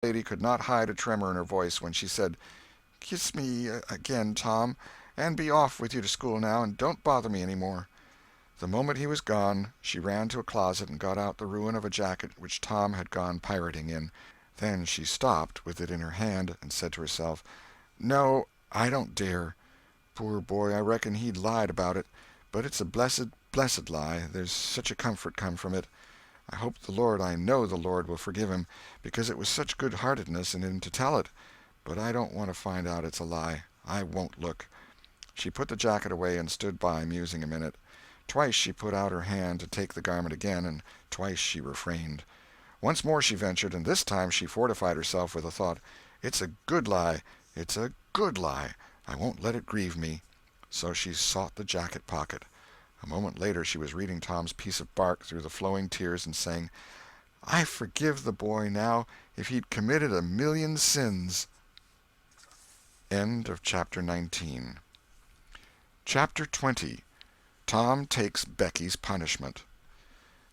lady could not hide a tremor in her voice when she said, "Kiss me again, Tom, and be off with you to school now, and don't bother me any more." The moment he was gone, she ran to a closet and got out the ruin of a jacket which Tom had gone pirating in. Then she stopped, with it in her hand, and said to herself, "No, I don't dare. Poor boy, I reckon he'd lied about it, but it's a blessed, blessed lie. There's such a comfort come from it. I know the Lord will forgive him, because it was such good-heartedness in him to tell it. But I don't want to find out it's a lie. I won't look." She put the jacket away and stood by, musing a minute. Twice she put out her hand to take the garment again, and twice she refrained. Once more she ventured, and this time she fortified herself with the thought, "It's a good lie. It's a good lie. I won't let it grieve me." So she sought the jacket pocket. A moment later she was reading Tom's piece of bark through the flowing tears and saying, "I forgive the boy now, if he'd committed a million sins." End of chapter 19. Chapter 20. Tom Takes Becky's Punishment.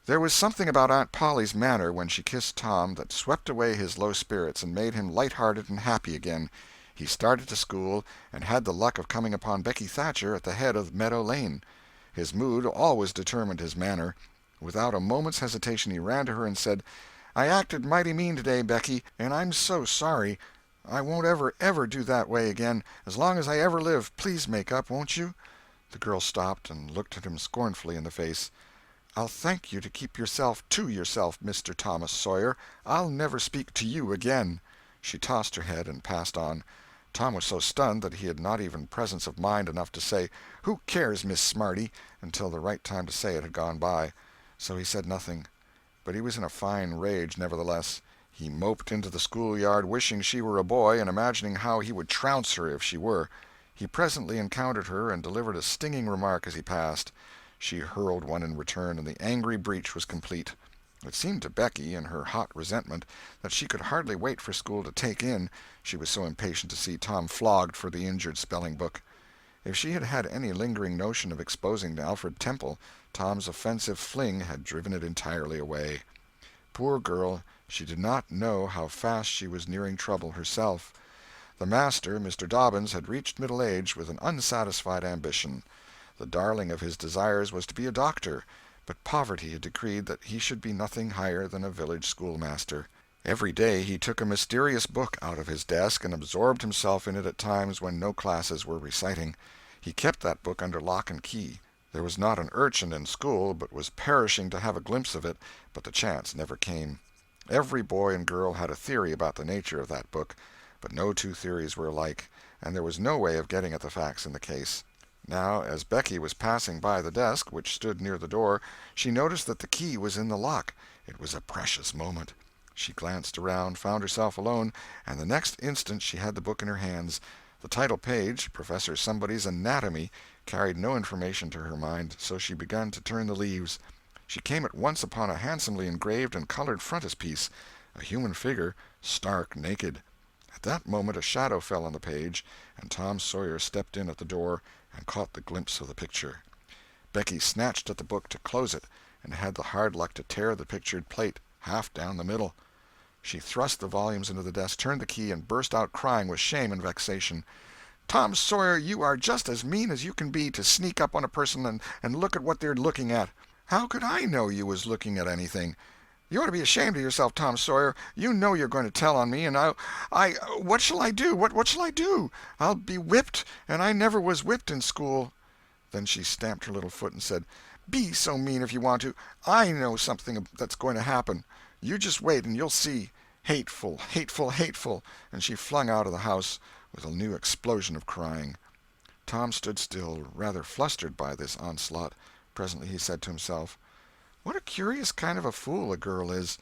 There was something about Aunt Polly's manner when she kissed Tom that swept away his low spirits and made him light-hearted and happy again. He started to school, and had the luck of coming upon Becky Thatcher at the head of Meadow Lane. His mood always determined his manner. Without a moment's hesitation he ran to her and said, "I acted mighty mean today, Becky, and I'm so sorry. I won't ever do that way again, as long as I ever live. Please make up, won't you?" The girl stopped and looked at him scornfully in the face. "I'll thank you to keep yourself to yourself, Mr. Thomas Sawyer. I'll never speak to you again." She tossed her head and passed on. Tom was so stunned that he had not even presence of mind enough to say, "Who cares, Miss Smarty?" until the right time to say it had gone by. So he said nothing. But he was in a fine rage, nevertheless. He moped into the schoolyard wishing she were a boy, and imagining how he would trounce her if she were. He presently encountered her and delivered a stinging remark as he passed. She hurled one in return, and the angry breach was complete. It seemed to Becky, in her hot resentment, that she could hardly wait for school to take in, she was so impatient to see Tom flogged for the injured spelling-book. If she had had any lingering notion of exposing Alfred Temple, Tom's offensive fling had driven it entirely away. Poor girl, she did not know how fast she was nearing trouble herself. The master, Mr. Dobbins, had reached middle age with an unsatisfied ambition. The darling of his desires was to be a doctor, but poverty had decreed that he should be nothing higher than a village schoolmaster. Every day he took a mysterious book out of his desk and absorbed himself in it at times when no classes were reciting. He kept that book under lock and key. There was not an urchin in school but was perishing to have a glimpse of it, but the chance never came. Every boy and girl had a theory about the nature of that book, but no two theories were alike, and there was no way of getting at the facts in the case. Now, as Becky was passing by the desk, which stood near the door, she noticed that the key was in the lock. It was a precious moment. She glanced around, found herself alone, and the next instant she had the book in her hands. The title page, Professor Somebody's Anatomy, carried no information to her mind, so she began to turn the leaves. She came at once upon a handsomely engraved and colored frontispiece, a human figure, stark naked. At that moment a shadow fell on the page, and Tom Sawyer stepped in at the door and caught the glimpse of the picture. Becky snatched at the book to close it, and had the hard luck to tear the pictured plate half down the middle. She thrust the volumes into the desk, turned the key, and burst out crying with shame and vexation. "Tom Sawyer, you are just as mean as you can be, to sneak up on a person and look at what they're looking at. How could I know you was looking at anything? You ought to be ashamed of yourself, Tom Sawyer. You know you're going to tell on me, and what shall I do? What shall I do? I'll be whipped, and I never was whipped in school." Then she stamped her little foot and said, "Be so mean if you want to. I know something that's going to happen. You just wait and you'll see. Hateful, hateful, hateful!" And she flung out of the house with a new explosion of crying. Tom stood still, rather flustered by this onslaught. Presently he said to himself, "What a curious kind of a fool a girl is.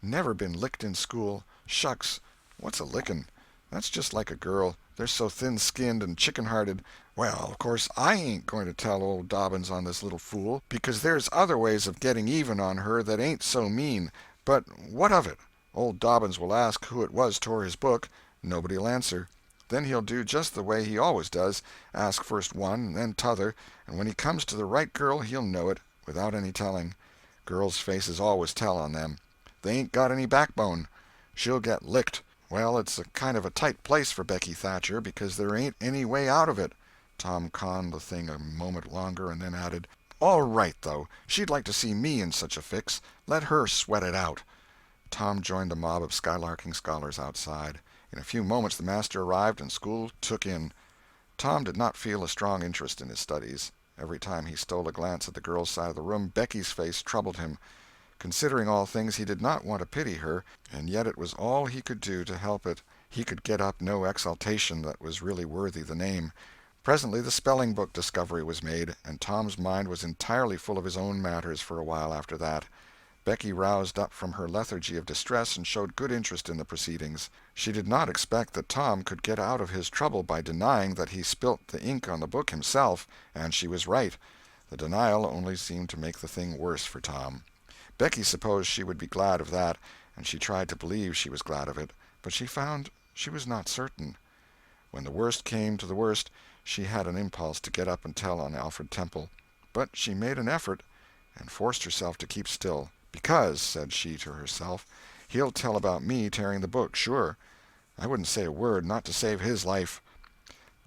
Never been licked in school. Shucks, what's a licking? That's just like a girl. They're so thin-skinned and chicken-hearted. Well, of course I ain't going to tell old Dobbins on this little fool, because there's other ways of getting even on her that ain't so mean. But what of it? Old Dobbins will ask who it was tore his book. Nobody'll answer. Then he'll do just the way he always does, ask first one and then t'other, and when he comes to the right girl he'll know it, without any telling. Girls' faces always tell on them. They ain't got any backbone. She'll get licked, "Well, it's a kind of a tight place for Becky Thatcher, because there ain't any way out of it." Tom conned the thing a moment longer, and then added, "All right, though. She'd like to see me in such a fix. Let her sweat it out." Tom joined the mob of skylarking scholars outside. In a few moments the master arrived, and school took in. Tom did not feel a strong interest in his studies. Every time he stole a glance at the girl's side of the room, Becky's face troubled him. Considering all things, he did not want to pity her, and yet it was all he could do to help it. He could get up no exultation that was really worthy the name. Presently the spelling-book discovery was made, and Tom's mind was entirely full of his own matters for a while after that. Becky roused up from her lethargy of distress and showed good interest in the proceedings. She did not expect that Tom could get out of his trouble by denying that he spilt the ink on the book himself, and she was right. The denial only seemed to make the thing worse for Tom. Becky supposed she would be glad of that, and she tried to believe she was glad of it, but she found she was not certain. When the worst came to the worst, she had an impulse to get up and tell on Alfred Temple, but she made an effort and forced herself to keep still. "Because," said she to herself, "he'll tell about me tearing the book, sure. I wouldn't say a word, not to save his life."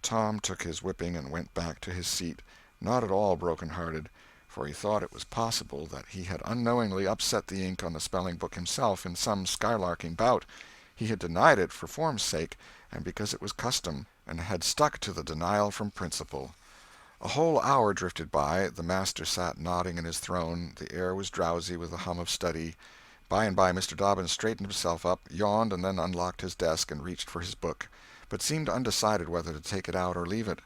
Tom took his whipping and went back to his seat, not at all broken-hearted, for he thought it was possible that he had unknowingly upset the ink on the spelling-book himself in some skylarking bout. He had denied it for form's sake, and because it was custom, and had stuck to the denial from principle. A whole hour drifted by. The master sat nodding in his throne. The air was drowsy with the hum of study. By and by Mr. Dobbins straightened himself up, yawned, and then unlocked his desk and reached for his book, but seemed undecided whether to take it out or leave it.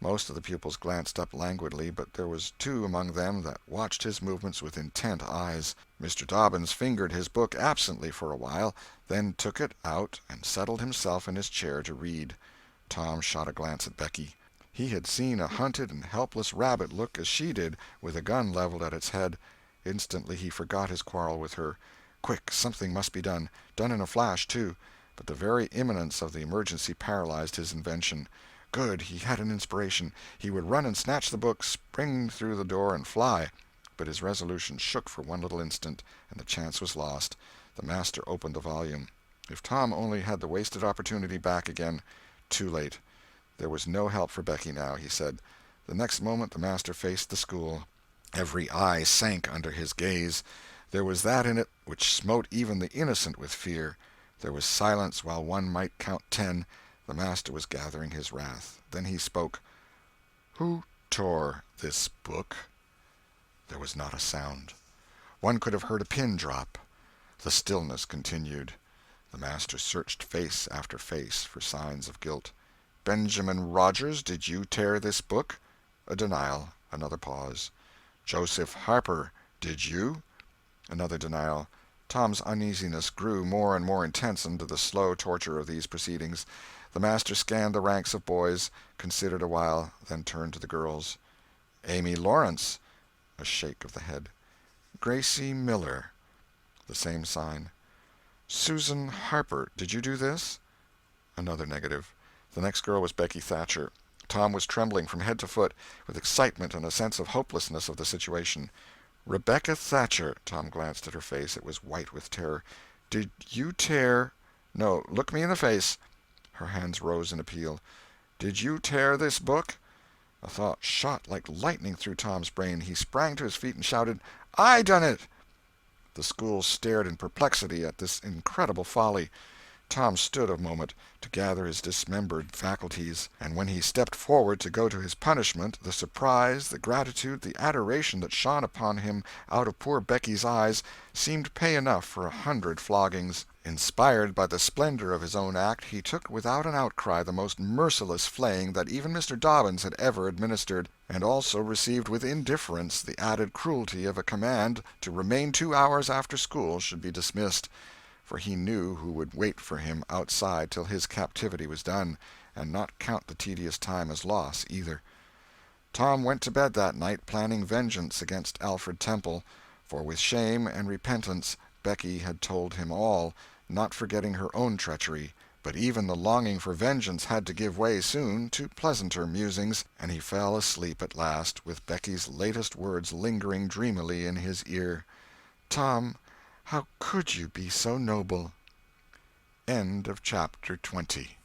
Most of the pupils glanced up languidly, but there was two among them that watched his movements with intent eyes. Mr. Dobbins fingered his book absently for a while, then took it out and settled himself in his chair to read. Tom shot a glance at Becky. He had seen a hunted and helpless rabbit look as she did, with a gun leveled at its head. Instantly he forgot his quarrel with her. Quick, something must be done in a flash, too. But the very imminence of the emergency paralyzed his invention. Good, he had an inspiration. He would run and snatch the book, spring through the door, and fly. But his resolution shook for one little instant, and the chance was lost. The master opened the volume. If Tom only had the wasted opportunity back again. Too late. There was no help for Becky now, he said. The next moment the master faced the school. Every eye sank under his gaze. There was that in it which smote even the innocent with fear. There was silence while one might count 10. The master was gathering his wrath. Then he spoke. "Who tore this book?" There was not a sound. One could have heard a pin drop. The stillness continued. The master searched face after face for signs of guilt. "Benjamin Rogers, did you tear this book?" A denial. Another pause. "Joseph Harper, did you?" Another denial. Tom's uneasiness grew more and more intense under the slow torture of these proceedings. The master scanned the ranks of boys, considered a while, then turned to the girls. "Amy Lawrence." A shake of the head. "Gracie Miller." The same sign. "Susan Harper, did you do this?" Another negative. The next girl was Becky Thatcher. Tom was trembling from head to foot with excitement and a sense of hopelessness of the situation. "Rebecca Thatcher." Tom glanced at her face. It was white with terror. "Did you tear—" "No, look me in the face." Her hands rose in appeal. "Did you tear this book?" A thought shot like lightning through Tom's brain. He sprang to his feet and shouted, "I done it!" The school stared in perplexity at this incredible folly. Tom stood a moment to gather his dismembered faculties, and when he stepped forward to go to his punishment, the surprise, the gratitude, the adoration that shone upon him out of poor Becky's eyes seemed pay enough for 100 floggings. Inspired by the splendor of his own act, he took without an outcry the most merciless flaying that even Mr. Dobbins had ever administered, and also received with indifference the added cruelty of a command to remain 2 hours after school should be dismissed. For he knew who would wait for him outside till his captivity was done, and not count the tedious time as loss, either. Tom went to bed that night planning vengeance against Alfred Temple, for with shame and repentance Becky had told him all, not forgetting her own treachery. But even the longing for vengeance had to give way soon to pleasanter musings, and he fell asleep at last, with Becky's latest words lingering dreamily in his ear. "Tom, how could you be so noble?" End of chapter 20.